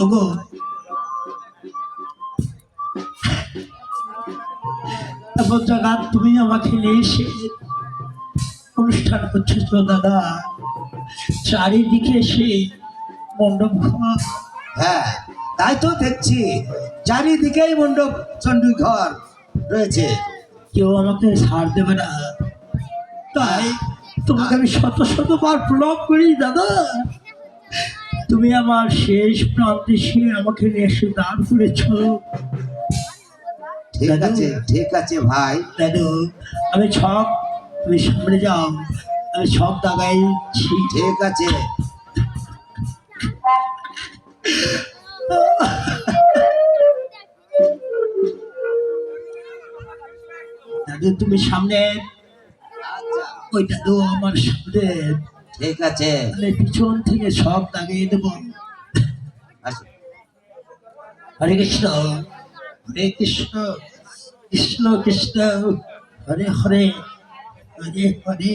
ওগো এমন জায়গা তুমি আমাকে নিয়ে এসে অনুষ্ঠান করছো তো দাদা, চারিদিকে এসে মণ্ডপ ঘর। হ্যাঁ, তাই তো দেখছি চারিদিকেই মণ্ডপ চণ্ডী ঘর রয়েছে। কেউ আমাকে ছাড় দেবে না, তাই তোমাকে আমি শত শতবার প্রণাম করি দাদা। তুমি আমার শেষ প্রান্তে সে আমাকে নিয়ে এসে দাঁড় করেছ। ঠিক আছে ভাই। দাদু আমি ছক, তুমি সামনে যাও, আমি ছক দাগাইছি। ঠিক আছে। দাদু তুমি সামনে, ওই দাদু আমার সামনে। ঠিক আছে, আমি পিছন থেকে ছক দাগিয়ে দেবো। আসো। হরে কৃষ্ণ, হরে কৃষ্ণ, কৃষ্ণ কৃষ্ণ, হরে হরে, হরে হরে।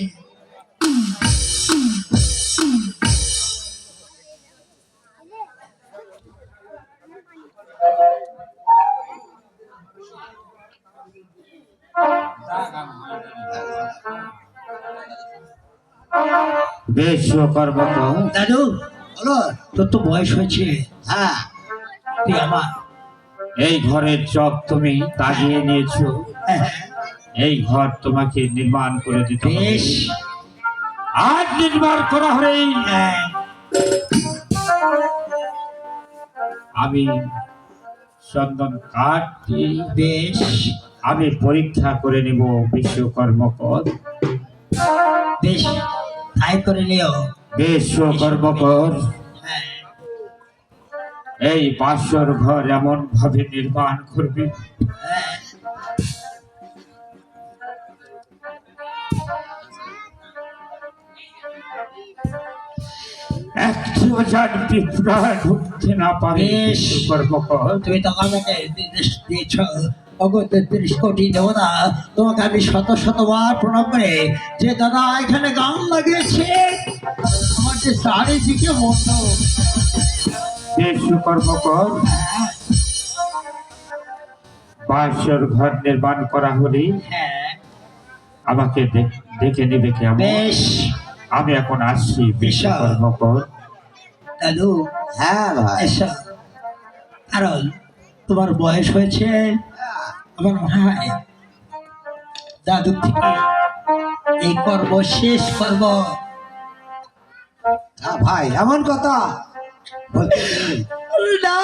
বেশ কর্মক। দাদু বলো। তোর তো বয়স হয়েছে, হ্যাঁ, তুই আমার। এই ঘরের চক তুমি দাগিয়ে নিয়েছো, হ্যাঁ, এই ঘর তোমাকে নির্মাণ করে দিতে হবে। বেশ। আজ নির্মাণ করা হলেই হ্যাঁ, আমি চন্দন কাঠ দিয়ে বেশ আমি পরীক্ষা করে নেব বিশ্বকর্মকর। বেশ, তাই করে নিও। বিশ্বকর্মকর হ্যাঁ, এই বাসর ঘর এমন ভাবে নির্মাণ করবে হ্যাঁ, একটিও যেন পিঁপড়া ঢুকতে না পারে। বেশ। বিশ্বকর্মকর তুমি তো আমাকে নির্দেশ দিয়েছ, অগত 30 কোটি দেবতা, তোমাকে আমি শত শতবার প্রণাম করে যে দাদা এখানে গান লাগিয়েছে, আমার যে চারিদিকে মন্দ। বিশ্বকর্মকর হ্যাঁ, বাসর ঘর নির্মাণ করা হলে হ্যাঁ, আমাকে দেখে নেবে কেমন। বেশ। আমি এখন আসছি বিশ্বকর্মকর। দাদু হ্যাঁ ভাই। এসো, কারণ তোমার বয়স হয়েছে, আমার মনে হয় দাদু থেকে এই কর্ম শেষ করব। ভাই এমন কথা বলতে নেই। না